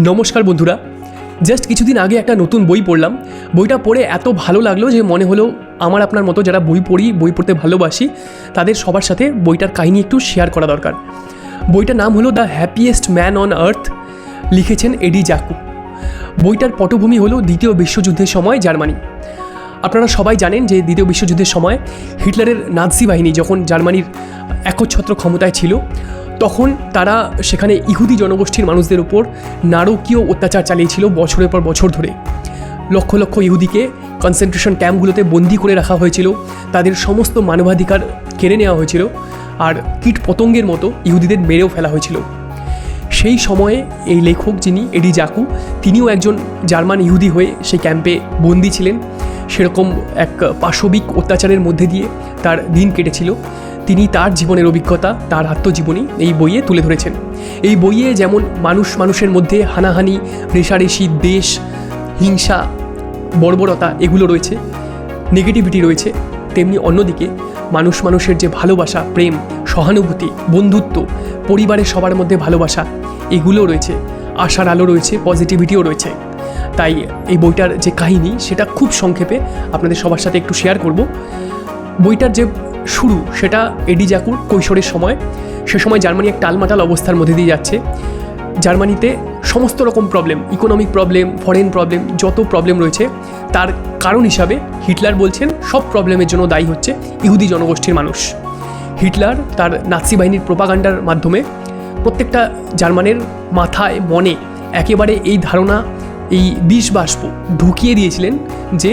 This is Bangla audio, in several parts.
নমস্কার বন্ধুরা, জাস্ট কিছুদিন আগে একটা নতুন বই পড়লাম। বইটা পড়ে এত ভালো লাগলো যে মনে হলো আমার আপনার মতো যারা বই পড়তে ভালোবাসি তাদের সবার সাথে বইটার কাহিনী একটু শেয়ার করা দরকার। বইটার নাম হলো the happiest man on earth, লিখেছেন এডি জ্যাকু। বইটার পটভূমি হলো দ্বিতীয় বিশ্বযুদ্ধের সময় জার্মানি। আপনারা সবাই জানেন যে দ্বিতীয় বিশ্বযুদ্ধের সময় হিটলারের নাৎসি বাহিনী যখন জার্মানির একচ্ছত্র ক্ষমতায় ছিল, তখন তারা সেখানে ইহুদি জনগোষ্ঠীর মানুষদের উপর নারকীয় অত্যাচার চালিয়েছিল বছরের পর বছর ধরে। লক্ষ লক্ষ ইহুদিকে কনসেন্ট্রেশন ক্যাম্পগুলোতে বন্দি করে রাখা হয়েছিল, তাদের সমস্ত মানবাধিকার কেড়ে নেওয়া হয়েছিল, আর কীট পতঙ্গের মতো ইহুদিদের মেরেও ফেলা হয়েছিল। সেই সময়ে এই লেখক যিনি এডি জ্যাকু, তিনিও একজন জার্মান ইহুদি হয়ে সেই ক্যাম্পে বন্দি ছিলেন। সেরকম এক পাশবিক অত্যাচারের মধ্যে দিয়ে তার দিন কেটেছিল। তিনি তার জীবনের অভিজ্ঞতা, তার আত্মজীবনী এই বইয়ে তুলে ধরেছেন। এই বইয়ে যেমন মানুষের মধ্যে হানাহানি, রেষারেষি, দেশ, হিংসা, বর্বরতা এগুলো রয়েছে, নেগেটিভিটি রয়েছে, তেমনি অন্যদিকে মানুষের যে ভালোবাসা, প্রেম, সহানুভূতি, বন্ধুত্ব, পরিবারের সবার মধ্যে ভালোবাসা এগুলো রয়েছে, আশার আলো রয়েছে, পজিটিভিটিও রয়েছে। তাই এই বইটার যে কাহিনী সেটা খুব সংক্ষেপে আপনাদের সবার সাথে একটু শেয়ার করব। বইটার যে শুরু সেটা এডি জ্যাকুর কৈশোরের সময়। সে সময় জার্মানি এক টালমাটাল অবস্থার মধ্যে দিয়ে যাচ্ছে। জার্মানিতে সমস্ত রকম problem, economic problem, foreign problem, যত প্রবলেম রয়েছে তার কারণ হিসাবে হিটলার বলছেন সব প্রবলেমের জন্য দায়ী হচ্ছে ইহুদি জনগোষ্ঠীর মানুষ। হিটলার তার নাৎসি বাহিনীর প্রোপাগান্ডার মাধ্যমে প্রত্যেকটা জার্মানের মাথায়, মনে একেবারে এই ধারণা, এই বিষবাষ্প ঢুকিয়ে দিয়েছিলেন যে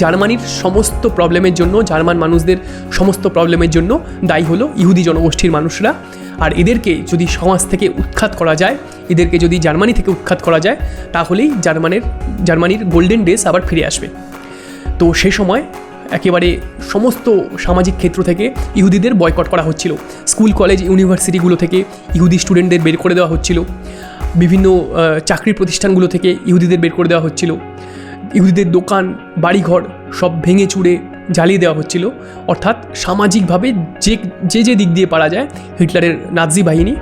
জার্মানির সমস্ত প্রবলেমের জন্য, জার্মান মানুষদের সমস্ত প্রবলেমের জন্য দায়ী হলো ইহুদি জনগোষ্ঠীর মানুষরা। আর এদেরকে যদি সমাজ থেকে উৎখাত করা যায়, এদেরকে যদি জার্মানি থেকে উৎখাত করা যায়, তাহলেই জার্মানির গোল্ডেন ডেজ আবার ফিরে আসবে। তো সে সময় একেবারে সমস্ত সামাজিক ক্ষেত্র থেকে ইহুদিদের বয়কট করা হচ্ছিল। স্কুল, কলেজ, ইউনিভার্সিটিগুলো থেকে ইহুদি স্টুডেন্টদের বের করে দেওয়া হচ্ছিল। বিভিন্ন চাকরির প্রতিষ্ঠানগুলো থেকে ইহুদিদের বের করে দেওয়া হচ্ছিল। ইহুদিদের দোকান, বাড়িঘর সব ভেঙে চুড়ে জ্বালিয়ে দেওয়া হচ্ছিল। অর্থাৎ সামাজিকভাবে যে দিক দিয়ে পারা যায় হিটলারের নাৎসি বাহিনী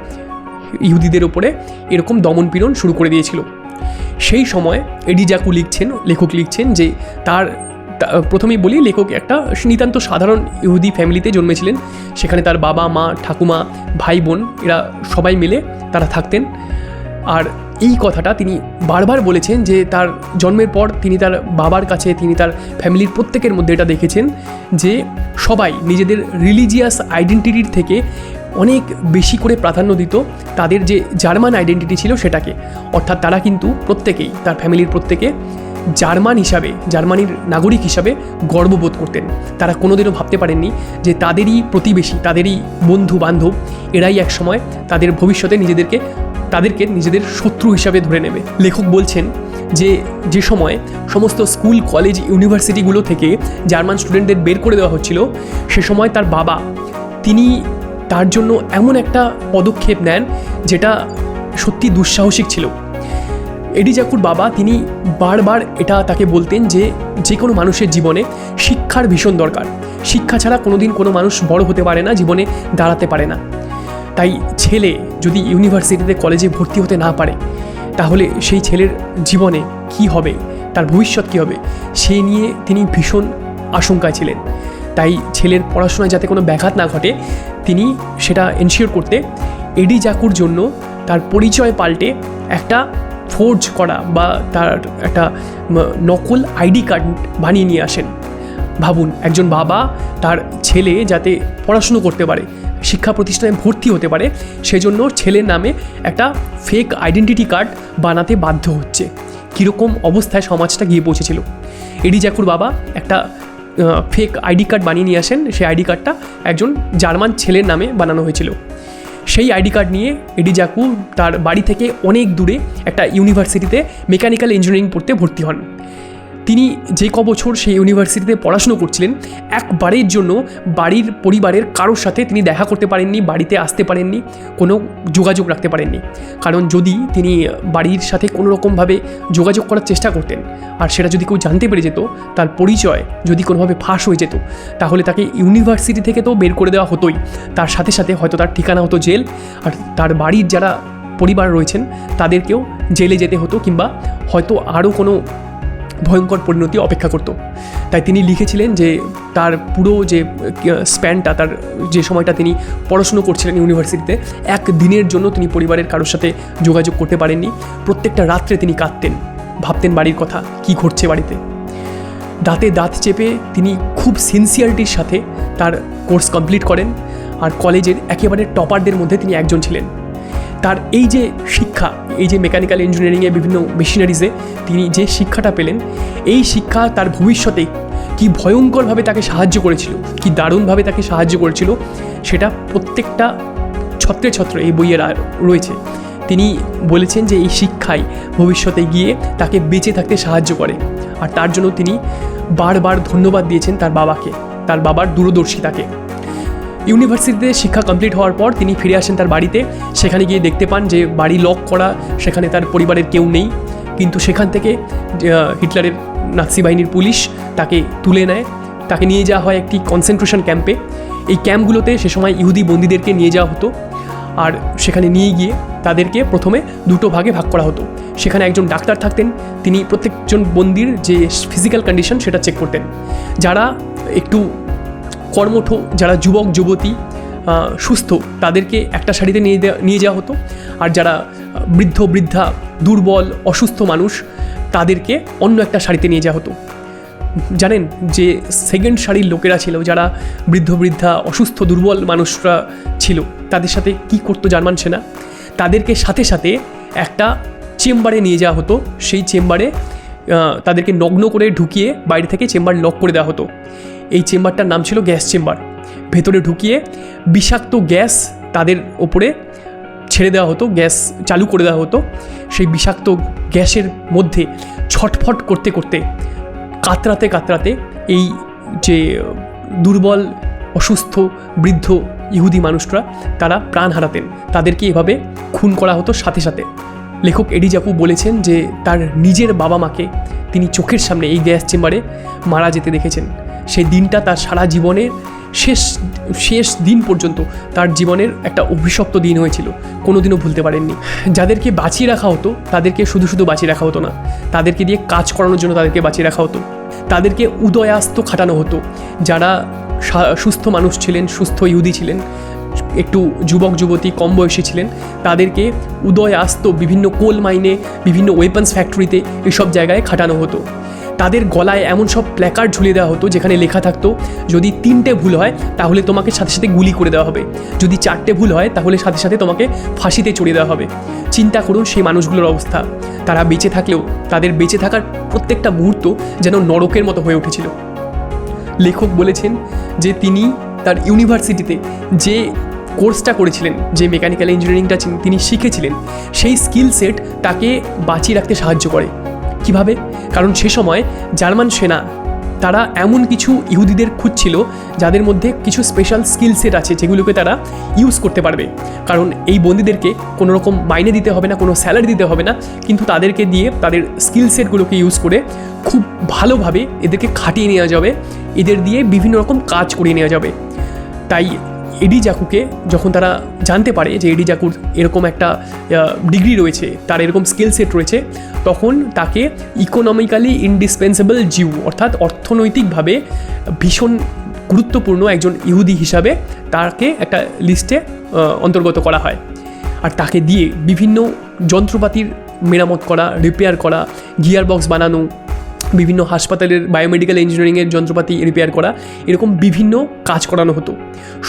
ইহুদিদের ওপরে এরকম দমনপীড়ন শুরু করে দিয়েছিল। সেই সময় এডি জ্যাকু লেখক লিখছেন যে তার প্রথমেই বলি, লেখক একটা নিতান্ত সাধারণ ইহুদি ফ্যামিলিতে জন্মেছিলেন। সেখানে তার বাবা, মা, ঠাকুমা, ভাই বোন এরা সবাই মিলে তারা থাকতেন। আর এই কথাটা তিনি বারবার বলেছেন যে তার জন্মের পর তিনি তার বাবার কাছে, তিনি তার ফ্যামিলির প্রত্যেকের মধ্যে এটা দেখেছেন যে সবাই নিজেদের রিলিজিয়াস আইডেন্টিটির থেকে অনেক বেশি করে প্রাধান্য দিত তাদের যে জার্মান আইডেন্টিটি ছিল সেটাকে। অর্থাৎ তারা কিন্তু প্রত্যেকেই, তার ফ্যামিলির প্রত্যেকে জার্মানির নাগরিক হিসাবে গর্ববোধ করতেন। তারা কোনোদিনও ভাবতে পারেননি যে তাদেরই প্রতিবেশী, তাদেরই বন্ধু বান্ধব এরাই একসময় তাদের ভবিষ্যতে তাদেরকে নিজেদের শত্রু হিসাবে ধরে নেবে। লেখক বলছেন যে সময় সমস্ত স্কুল, কলেজ, ইউনিভার্সিটিগুলো থেকে জার্মান স্টুডেন্টদের বের করে দেওয়া হচ্ছিল, সে সময় তার বাবা তিনি তার জন্য এমন একটা পদক্ষেপ নেন যেটা সত্যি দুঃসাহসিক ছিল। এডি জ্যাকুর বাবা তিনি বারবার এটা তাকে বলতেন যে কোনো মানুষের জীবনে শিক্ষার ভীষণ দরকার। শিক্ষা ছাড়া কোনোদিন কোনো মানুষ বড় হতে পারে না, জীবনে দাঁড়াতে পারে না। তাই ছেলে যদি ইউনিভার্সিটিতে, কলেজে ভর্তি হতে না পারে, তাহলে সেই ছেলের জীবনে কি হবে, তার ভবিষ্যৎ কী হবে, সে নিয়ে তিনি ভীষণ আশঙ্কায় ছিলেন। তাই ছেলের পড়াশোনায় যাতে কোনো ব্যাঘাত না ঘটে, তিনি সেটা এনশিওর করতে এডি জ্যাকুর জন্য তার পরিচয় পাল্টে একটা ফোর্জ করা বা তার একটা নকল আইডি কার্ড বানিয়ে নিয়ে আসেন। ভাবুন, একজন বাবা তার ছেলে যাতে পড়াশুনো করতে পারে, শিক্ষা প্রতিষ্ঠানে ভর্তি হতে পারে, সেজন্য ছেলের নামে একটা ফেক আইডেন্টিটি কার্ড বানাতে বাধ্য হচ্ছে। কীরকম অবস্থায় সমাজটা গিয়ে পৌঁছেছিল। এডি জ্যাকুর বাবা একটা ফেক আইডি কার্ড বানিয়ে নিয়ে আসেন। সেই আইডি কার্ডটা একজন জার্মান ছেলের নামে বানানো হয়েছিল। সেই আইডি কার্ড নিয়ে এডি জ্যাকু তার বাড়ি থেকে অনেক দূরে একটা ইউনিভার্সিটিতে মেকানিক্যাল ইঞ্জিনিয়ারিং পড়তে ভর্তি হন। তিনি যে বছর সেই ইউনিভার্সিটিতে পড়াশুনো করছিলেন, একবারের জন্য পরিবারের কারোর সাথে তিনি দেখা করতে পারেননি, বাড়িতে আসতে পারেননি, কোনো যোগাযোগ রাখতে পারেননি। কারণ যদি তিনি বাড়ির সাথে কোনো রকমভাবে যোগাযোগ করার চেষ্টা করতেন আর সেটা যদি কেউ জানতে পেরে যেত, তার পরিচয় যদি কোনোভাবে ফাঁস হয়ে যেত, তাহলে তাকে ইউনিভার্সিটি থেকে তো বের করে দেওয়া হতোই, তার সাথে সাথে হয়তো তার ঠিকানা হতো জেল। আর তার বাড়ির যারা পরিবার রয়েছেন তাদেরকেও জেলে যেতে হতো, কিংবা হয়তো আরও কোনো ভয়ঙ্কর পরিণতি অপেক্ষা করত। তাই তিনি লিখেছিলেন যে তার পুরো যে স্প্যানটা, তার যে সময়টা তিনি পড়াশুনো করছিলেন ইউনিভার্সিটিতে, এক দিনের জন্য তিনি পরিবারের কারোর সাথে যোগাযোগ করতে পারেননি। প্রত্যেকটা রাত্রে তিনি কাঁদতেন, ভাবতেন বাড়ির কথা, কী ঘটছে বাড়িতে। দাঁতে দাঁত চেপে তিনি খুব সিনসিয়ারিটির সাথে তার কোর্স কমপ্লিট করেন, আর কলেজের একেবারে টপারদের মধ্যে তিনি একজন ছিলেন। তার এই যে শিক্ষা, এই যে মেকানিক্যাল ইঞ্জিনিয়ারিংয়ে বিভিন্ন মেশিনারিজে তিনি যে শিক্ষাটা পেলেন, এই শিক্ষা তার ভবিষ্যতে কি ভয়ঙ্করভাবে তাকে সাহায্য করেছিল, কি দারুণভাবে তাকে সাহায্য করেছিল, সেটা প্রত্যেকটা ছত্রে ছত্রে এই বইয়ে রয়েছে। তিনি বলেছেন যে এই শিক্ষাই ভবিষ্যতে গিয়ে তাকে বেঁচে থাকতে সাহায্য করে, আর তার জন্য তিনি বারবার ধন্যবাদ দিয়েছেন তার বাবাকে, তার বাবার দূরদর্শিতাকে। ইউনিভার্সিটিতে শিক্ষা কমপ্লিট হওয়ার পর তিনি ফিরে আসেন তার বাড়িতে। সেখানে গিয়ে দেখতে পান যে বাড়ি লক করা, সেখানে তার পরিবারের কেউ নেই। কিন্তু সেখান থেকে হিটলারের নাৎসি বাহিনীর পুলিশ তাকে তুলে নেয়, তাকে নিয়ে যাওয়া হয় একটি কনসেন্ট্রেশন ক্যাম্পে। এই ক্যাম্পগুলোতে সে সময় ইহুদি বন্দীদেরকে নিয়ে যাওয়া হতো, আর সেখানে নিয়ে গিয়ে তাদেরকে প্রথমে দুটো ভাগে ভাগ করা হতো। সেখানে একজন ডাক্তার থাকতেন, তিনি প্রত্যেকজন বন্দির যে ফিজিক্যাল কন্ডিশন সেটা চেক করতেন। যারা একটু কর্মঠ, যারা যুবক যুবতী সুস্থ, তাদেরকে একটা সারিতে নিয়ে যাওয়া হতো, আর যারা বৃদ্ধ বৃদ্ধা দুর্বল অসুস্থ মানুষ তাদেরকে অন্য একটা সারিতে নিয়ে যাওয়া হতো। জানেন যে সেকেন্ড সারির লোকেরা ছিল, যারা বৃদ্ধ বৃদ্ধা অসুস্থ দুর্বল মানুষরা ছিল, তাদের সাথে কি করতো জার্মান সেনা? তাদেরকে সাথে সাথে একটা চেম্বারে নিয়ে যাওয়া হতো। সেই চেম্বারে তাদেরকে নগ্ন করে ঢুকিয়ে বাইরে থেকে চেম্বার লক করে দেওয়া হতো। এই চেম্বারটার নাম ছিল গ্যাস চেম্বার। ভেতরে ঢুকিয়ে বিষাক্ত গ্যাস তাদের ওপরে ছেড়ে দেওয়া হতো, গ্যাস চালু করে দেওয়া হতো। সেই বিষাক্ত গ্যাসের মধ্যে ছটফট করতে করতে, কাতরাতে কাতরাতে এই যে দুর্বল অসুস্থ বৃদ্ধ ইহুদি মানুষরা তারা প্রাণ হারাতেন। তাদেরকে এভাবে খুন করা হতো সাথে সাথে। লেখক এডি জাকু বলেছেন যে তার নিজের বাবা মাকে তিনি চোখের সামনে এই গ্যাস চেম্বারে মারা যেতে দেখেছেন। সেই দিনটা তার সারা জীবনের শেষ দিন পর্যন্ত তার জীবনের একটা অভিশপ্ত দিন হয়েছিল, কোনোদিনও ভুলতে পারেননি। যাদেরকে বাঁচিয়ে রাখা হতো তাদেরকে শুধু শুধু বাঁচিয়ে রাখা হতো না, তাদেরকে দিয়ে কাজ করানোর জন্য তাদেরকে বাঁচিয়ে রাখা হতো। তাদেরকে উদয়াস্ত খাটানো হতো। যারা সুস্থ মানুষ ছিলেন, সুস্থ ইহুদি ছিলেন, একটু যুবক যুবতী কম বয়সী ছিলেন, তাদেরকে উদয়াস্ত বিভিন্ন কোল মাইনে, বিভিন্ন ওয়েপন্স ফ্যাক্টরিতে এইসব জায়গায় খাটানো হতো। তাদের গলায় এমন সব প্ল্যাকার্ড ঝুলিয়ে দেওয়া হতো যেখানে লেখা থাকতো, যদি 3টে ভুল হয় তাহলে তোমাকে সাথে সাথে গুলি করে দেওয়া হবে, যদি 4টে ভুল হয় তাহলে সাথে সাথে তোমাকে ফাঁসিতে চড়িয়ে দেওয়া হবে। চিন্তা করুন সেই মানুষগুলোর অবস্থা। তারা বেঁচে থাকলেও তাদের বেঁচে থাকার প্রত্যেকটা মুহূর্ত যেন নরকের মতো হয়ে উঠেছিল। লেখক বলেছেন যে তিনি তার ইউনিভার্সিটিতে যে কোর্সটা করেছিলেন, যে মেকানিক্যাল ইঞ্জিনিয়ারিংটা তিনি শিখেছিলেন, সেই স্কিল সেট তাকে বাঁচিয়ে রাখতে সাহায্য করে। কিভাবে? কারণ সে সময় জার্মান সেনা তারা এমন কিছু ইহুদিদের খুঁজছিল যাদের মধ্যে কিছু স্পেশাল স্কিল সেট আছে যেগুলোকে তারা ইউজ করতে পারবে। কারণ এই বন্দীদেরকে কোনো রকম মাইনে দিতে হবে না, কোনো স্যালারি দিতে হবে না, কিন্তু তাদেরকে দিয়ে তাদের স্কিল সেটগুলোকে ইউজ করে খুব ভালোভাবে এদেরকে খাটিয়ে নেওয়া যাবে, এদের দিয়ে বিভিন্ন রকম কাজ করিয়ে নেওয়া যাবে। তাই এডি জাকুকে যখন তারা জানতে পারে যে এডি জাকুর এরকম একটা ডিগ্রি রয়েছে, তার এরকম স্কিল সেট রয়েছে, তখন তাকে ইকোনমিক্যালি ইন্ডিসপেন্সেবল জিউ, অর্থাৎ অর্থনৈতিকভাবে ভীষণ গুরুত্বপূর্ণ একজন ইহুদি হিসাবে তাকে একটা লিস্টে অন্তর্গত করা হয়। আর তাকে দিয়ে বিভিন্ন যন্ত্রপাতির মেরামত করা, রিপেয়ার করা, গিয়ার বক্স বানানো, বিভিন্ন হাসপাতালের বায়োমেডিক্যাল ইঞ্জিনিয়ারিংয়ের যন্ত্রপাতি রিপেয়ার করা, এরকম বিভিন্ন কাজ করানো হতো।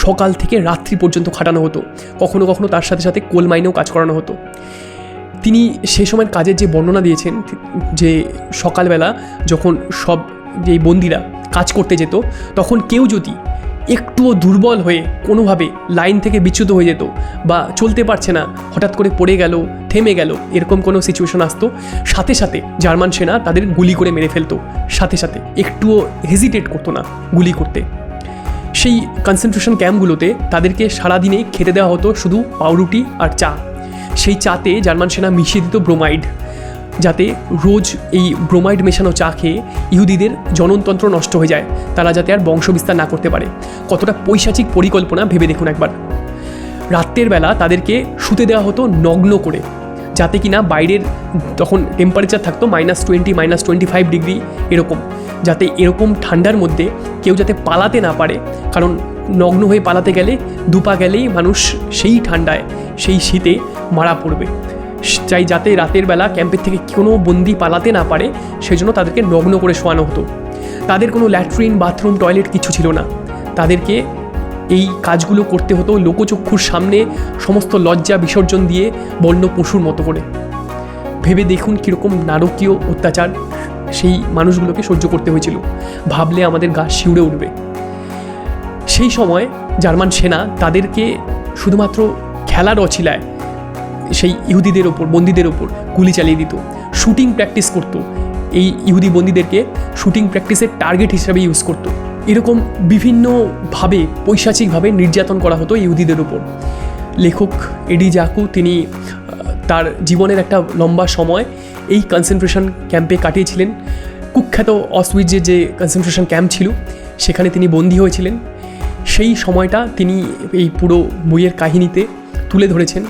সকাল থেকে রাত্রি পর্যন্ত খাটানো হতো। কখনো কখনো তার সাথে সাথে কোল মাইনেও কাজ করানো হতো। তিনি সে সময়ের কাজের যে বর্ণনা দিয়েছেন, যে সকালবেলা যখন সব যে বন্দিরা কাজ করতে যেত, তখন কেউ যদি একটুও দুর্বল হয়ে কোনোভাবে লাইন থেকে বিচ্যুত হয়ে যেত বা চলতে পারছে না, হঠাৎ করে পড়ে গেল, থেমে গেল, এরকম কোনো সিচুয়েশন আসতো, সাথে সাথে জার্মান সেনা তাদের গুলি করে মেরে ফেলতো। সাথে সাথে একটুও হেজিটেট করতো না গুলি করতে। সেই কনসেন্ট্রেশন ক্যাম্পগুলোতে তাদেরকে সারাদিনে খেতে দেওয়া হতো শুধু পাউরুটি আর চা। সেই চাতে জার্মান সেনা মিশিয়ে দিত ব্রোমাইড, যাতে রোজ এই ব্রোমাইড মেশানো চা খেয়ে ইহুদিদের জননতন্ত্র নষ্ট হয়ে যায়, তারা যাতে আর বংশবিস্তার না করতে পারে। কতটা পৈশাচিক পরিকল্পনা ভেবে দেখুন একবার। রাত্রের বেলা তাদেরকে শুতে দেওয়া হতো নগ্ন করে, যাতে কিনা বাইরের তখন টেম্পারেচার থাকতো -20 -25 ডিগ্রি এরকম, যাতে এরকম ঠান্ডার মধ্যে কেউ যাতে পালাতে না পারে, কারণ নগ্ন হয়ে পালাতে গেলে দুপা গেলেই মানুষ সেই ঠান্ডায় সেই শীতে মারা পড়বে। চাই যাতে রাতের বেলা ক্যাম্পের থেকে কোনো বন্দি পালাতে না পারে, সেজন্য তাদেরকে নগ্ন করে শোয়ানো হতো। তাদের কোনো ল্যাট্রিন, বাথরুম, টয়লেট কিছু ছিল না। তাদেরকে এই কাজগুলো করতে হতো লোকচক্ষুর সামনে, সমস্ত লজ্জা বিসর্জন দিয়ে বন্য পশুর মতো করে। ভেবে দেখুন কীরকম নারকীয় অত্যাচার সেই মানুষগুলোকে সহ্য করতে হয়েছিল, ভাবলে আমাদের গা শিউরে উঠবে। সেই সময় জার্মান সেনা তাদেরকে শুধুমাত্র খেলার অছিলায় সেই ইহুদিদের ওপর, বন্দীদের ওপর গুলি চালিয়ে দিত, শুটিং প্র্যাকটিস করতো, এই ইহুদি বন্দীদেরকে শুটিং প্র্যাকটিসের টার্গেট হিসাবে ইউজ করতো। এরকম বিভিন্নভাবে পৈশাচিকভাবে নির্যাতন করা হতো ইহুদিদের ওপর। লেখক এডি জাকু তিনি তার জীবনের একটা লম্বা সময় এই কনসেন্ট্রেশন ক্যাম্পে কাটিয়েছিলেন। কুখ্যাত অসউইটজের যে কনসেন্ট্রেশন ক্যাম্প ছিল সেখানে তিনি বন্দী হয়েছিলেন। সেই সময়টা তিনি এই পুরো বইয়ের কাহিনীতে তুলে ধরেছেন।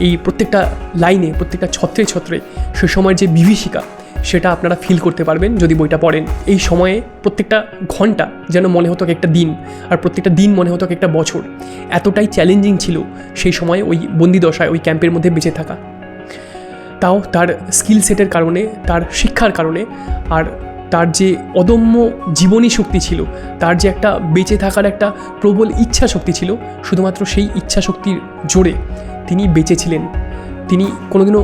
এই প্রত্যেকটা লাইনে, প্রত্যেকটা ছত্রে ছত্রে সে সময়ের যে বিভীষিকা সেটা আপনারা ফিল করতে পারবেন যদি বইটা পড়েন। এই সময়ে প্রত্যেকটা ঘন্টা যেন মনে হতো একটা দিন, আর প্রত্যেকটা দিন মনে হতো একটা বছর। এতটাই চ্যালেঞ্জিং ছিল সেই সময়ে ওই বন্দিদশায়, ওই ক্যাম্পের মধ্যে বেঁচে থাকা। তাও তার স্কিল সেটের কারণে, তার শিক্ষার কারণে, আর তার যে অদম্য জীবনী শক্তি ছিল, তার যে একটা বেঁচে থাকার একটা প্রবল ইচ্ছা শক্তি ছিল, শুধুমাত্র সেই ইচ্ছা শক্তির জোরে তিনি বেঁচে ছিলেন। তিনি কোনোদিনও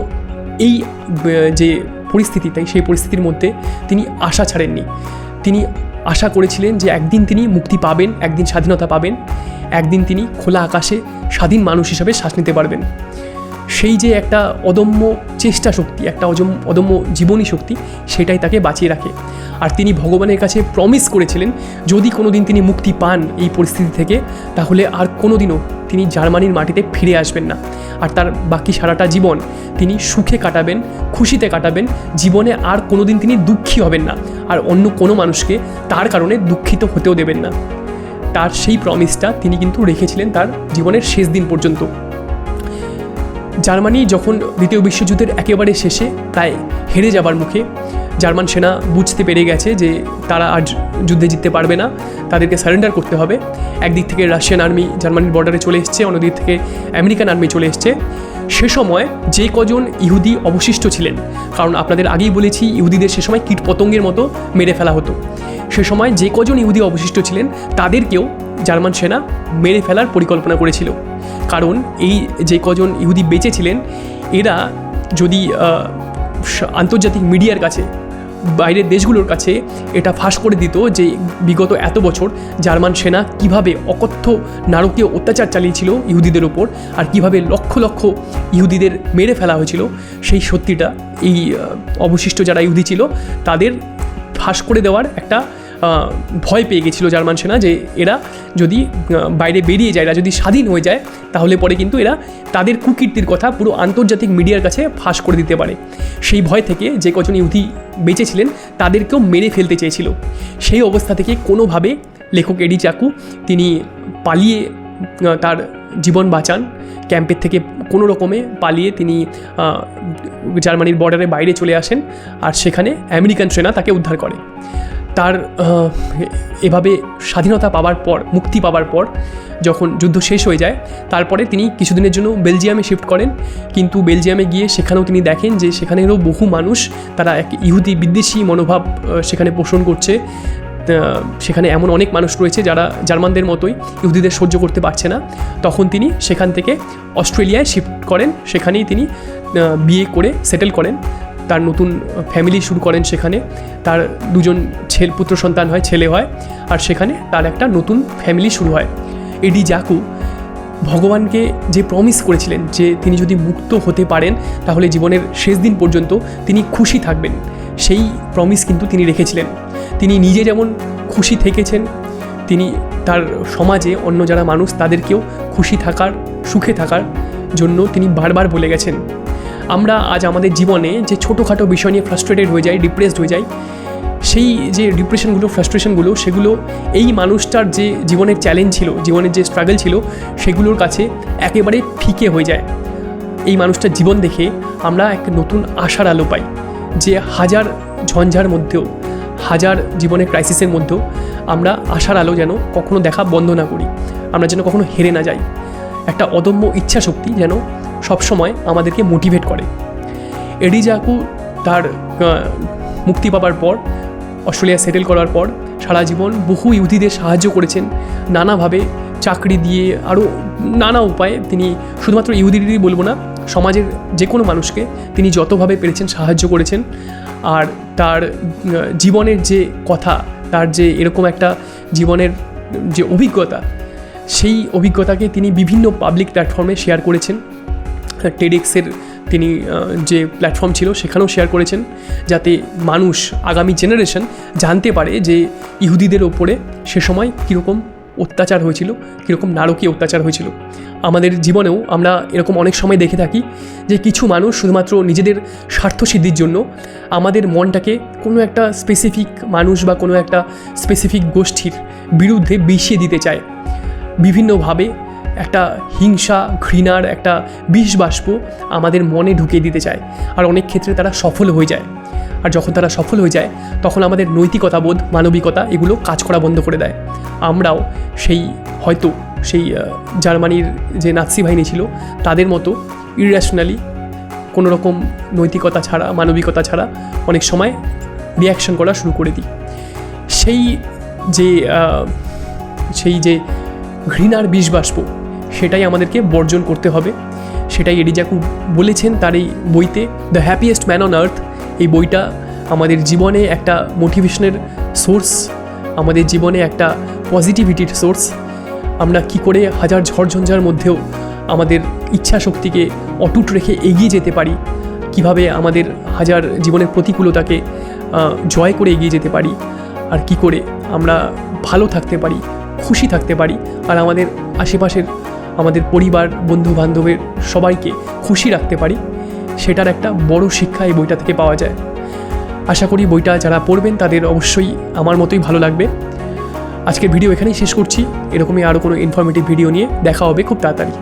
এই যে পরিস্থিতি, তাই সেই পরিস্থিতির মধ্যে তিনি আশা ছাড়েননি। তিনি আশা করেছিলেন যে একদিন তিনি মুক্তি পাবেন, একদিন স্বাধীনতা পাবেন, একদিন তিনি খোলা আকাশে স্বাধীন মানুষ হিসাবে শ্বাস নিতে পারবেন। সেই যে একটা অদম্য চেষ্টা শক্তি, একটা অদম্য জীবনী শক্তি, সেটাই তাকে বাঁচিয়ে রাখে। আর তিনি ভগবানের কাছে প্রমিস করেছিলেন যদি কোনো দিন তিনি মুক্তি পান এই পরিস্থিতি থেকে, তাহলে আর কোনো দিনও তিনি জার্মানির মাটিতে ফিরে আসবেন না। আর তার বাকি সারাটা জীবন তিনি সুখে কাটাবেন, খুশিতে কাটাবেন। জীবনে আর কোনো দিন তিনি দুঃখী হবেন না, আর অন্য কোনো মানুষকে তার কারণে দুঃখিত হতেও দেবেন না। তার সেই প্রমিসটা তিনি কিন্তু রেখেছিলেন তার জীবনের শেষ দিন পর্যন্ত। জার্মানি যখন দ্বিতীয় বিশ্বযুদ্ধের একেবারে শেষে প্রায় হেরে যাবার মুখে, জার্মান সেনা বুঝতে পেরে গেছে যে তারা আর যুদ্ধে জিততে পারবে না, তাদেরকে সারেন্ডার করতে হবে। একদিক থেকে রাশিয়ান আর্মি জার্মানির বর্ডারে চলে এসছে, অন্যদিক থেকে আমেরিকান আর্মি চলে এসছে। সে সময় যে কজন ইহুদি অবশিষ্ট ছিলেন, কারণ আপনাদের আগেই বলেছি ইহুদিদের সে সময় কীটপতঙ্গের মতো মেরে ফেলা হতো, সে সময় যে কজন ইহুদি অবশিষ্ট ছিলেন তাদেরকেও জার্মান সেনা মেরে ফেলার পরিকল্পনা করেছিল। কারণ এই যে কজন ইহুদি বেঁচে ছিলেন, এরা যদি আন্তর্জাতিক মিডিয়ার কাছে, বাইরের দেশগুলোর কাছে এটা ফাঁস করে দিত যে বিগত এত বছর জার্মান সেনা কিভাবে অকথ্য নারকীয় অত্যাচার চালিয়েছিল ইহুদিদের ওপর, আর কিভাবে লক্ষ লক্ষ ইহুদিদের মেরে ফেলা হয়েছিল, সেই সত্যিটা এই অবশিষ্ট যারা ইহুদি ছিল তাদের ফাঁস করে দেওয়ার একটা ভয় পেয়ে গেছিলো জার্মান সেনা, যে এরা যদি বাইরে বেরিয়ে যায়, এরা যদি স্বাধীন হয়ে যায়, তাহলে পরে কিন্তু এরা তাদের কুকীর্তির কথা পুরো আন্তর্জাতিক মিডিয়ার কাছে ফাঁস করে দিতে পারে। সেই ভয় থেকে যে কজন ইহুদি বেঁচে ছিলেন তাদেরকেও মেরে ফেলতে চেয়েছিল। সেই অবস্থা থেকে কোনোভাবে লেখক এডি জাকু তিনি পালিয়ে তার জীবন বাঁচান। ক্যাম্পের থেকে কোনো রকমে পালিয়ে তিনি জার্মানির বর্ডারে বাইরে চলে আসেন, আর সেখানে আমেরিকান সেনা তাকে উদ্ধার করে। তার এভাবে স্বাধীনতা পাওয়ার পর, মুক্তি পাওয়ার পর যখন যুদ্ধ শেষ হয়ে যায়, তারপরে তিনি কিছুদিনের জন্য বেলজিয়ামে শিফট করেন। কিন্তু বেলজিয়ামে গিয়ে সেখানেও তিনি দেখেন যে সেখানেরও বহু মানুষ তারা এক ইহুদি বিদ্বেষী মনোভাব সেখানে পোষণ করছে। সেখানে এমন অনেক মানুষ রয়েছে যারা জার্মানদের মতোই ইহুদিদের সহ্য করতে পারছে না। তখন তিনি সেখান থেকে অস্ট্রেলিয়ায় শিফট করেন, সেখানেই তিনি বিয়ে করে সেটেল করেন, তার নতুন ফ্যামিলি শুরু করেন। সেখানে তার দুজন পুত্র সন্তান হয়, ছেলে হয়, আর সেখানে তার একটা নতুন ফ্যামিলি শুরু হয়। এডি জাকু ভগবানকে যে প্রমিস করেছিলেন যে তিনি যদি মুক্ত হতে পারেন তাহলে জীবনের শেষ দিন পর্যন্ত তিনি খুশি থাকবেন, সেই প্রমিস কিন্তু তিনি রেখেছিলেন। তিনি নিজে যেমন খুশি থেকেছেন, তিনি তার সমাজে অন্য যারা মানুষ তাদেরকেও খুশি থাকার, সুখে থাকার জন্য তিনি বারবার বলে গেছেন। আমরা আজ আমাদের জীবনে যে ছোটোখাটো বিষয় নিয়ে ফ্রাস্ট্রেটেড হয়ে যাই, ডিপ্রেসড হয়ে যাই, সেই যে ডিপ্রেশনগুলো, ফ্রাস্ট্রেশনগুলো, সেগুলো এই মানুষটার যে জীবনের চ্যালেঞ্জ ছিল, জীবনের যে স্ট্রাগল ছিল, সেগুলোর কাছে একেবারে ফিকে হয়ে যায়। এই মানুষটার জীবন দেখে আমরা এক নতুন আশার আলো পাই, যে হাজার ঝঞ্ঝার মধ্যেও, হাজার জীবনের ক্রাইসিসের মধ্যেও আমরা আশার আলো যেন কখনো দেখা বন্ধ না করি, আমরা যেন কখনো হেরে না যাই। একটা অদম্য ইচ্ছা শক্তি যেন সবসময় আমাদেরকে মোটিভেট করে। এডি জাকু তার মুক্তি পাবার পর, অস্ট্রেলিয়া সেটেল করার পর সারা জীবন বহু ইহুদিদের সাহায্য করেছেন নানাভাবে, চাকরি দিয়ে, আরও নানা উপায়ে। তিনি শুধুমাত্র ইহুদিদেরই বলবো না, সমাজের যে কোনো মানুষকে তিনি যতভাবে পেরেছেন সাহায্য করেছেন। আর তার জীবনের যে কথা, তার যে এরকম একটা জীবনের যে অভিজ্ঞতা, সেই অভিজ্ঞতাকে তিনি বিভিন্ন পাবলিক প্ল্যাটফর্মে শেয়ার করেছেন। টেডেক্সের তিনি যে প্ল্যাটফর্ম ছিল সেখানেও শেয়ার করেছেন, যাতে মানুষ, আগামী জেনারেশন জানতে পারে যে ইহুদিদের ওপরে সে সময় কীরকম অত্যাচার হয়েছিল, কীরকম নারকীয় অত্যাচার হয়েছিল। আমাদের জীবনেও আমরা এরকম অনেক সময় দেখে থাকি যে কিছু মানুষ শুধুমাত্র নিজেদের স্বার্থসিদ্ধির জন্য আমাদের মনটাকে কোনো একটা স্পেসিফিক মানুষ বা কোনো একটা স্পেসিফিক গোষ্ঠীর বিরুদ্ধে বিষিয়ে দিতে চায়। বিভিন্নভাবে একটা হিংসা, ঘৃণার একটা বিষ বাষ্প আমাদের মনে ঢুকিয়ে দিতে চায়, আর অনেক ক্ষেত্রে তারা সফল হয়ে যায়। আর যখন তারা সফল হয়ে যায়, তখন আমাদের নৈতিকতাবোধ, মানবিকতা এগুলো কাজ করা বন্ধ করে দেয়। আমরাও হয়তো সেই জার্মানির যে নাৎসি বাহিনী ছিল তাদের মতো ইরেশনালি, কোনো রকম নৈতিকতা ছাড়া, মানবিকতা ছাড়া অনেক সময় রিয়াকশন করা শুরু করে দিই। সেই যে ঘৃণার বিষবাষ্প, সেটাই আমাদেরকে বর্জন করতে হবে। সেটাই এডি জাকু বলেছেন তার এই বইতে, the happiest man on earth. এই বইটা আমাদের জীবনে একটা মোটিভেশনের সোর্স, আমাদের জীবনে একটা পজিটিভিটির সোর্স। আমরা কি করে হাজার ঝড়ঝঞ্ঝার মধ্যেও আমাদের ইচ্ছা শক্তিকে অটুট রেখে এগিয়ে যেতে পারি, কিভাবে আমাদের হাজার জীবনের প্রতিকূলতাকে জয় করে এগিয়ে যেতে পারি, আর কি করে আমরা ভালো থাকতে পারি, খুশি থাকতে পারি, আর আমাদের আশেপাশের আমাদের পরিবার, বন্ধু বান্ধবের সবাইকে খুশি রাখতে পারি, সেটার একটা বড় শিক্ষা এই বইটা থেকে পাওয়া যায়। আশা করি বইটা যারা পড়বেন তাদের অবশ্যই আমার মতোই ভালো লাগবে। আজকের ভিডিও এখানেই শেষ করছি। এরকমই আরও কোনো ইনফরমেটিভ ভিডিও নিয়ে দেখা হবে খুব তাড়াতাড়ি।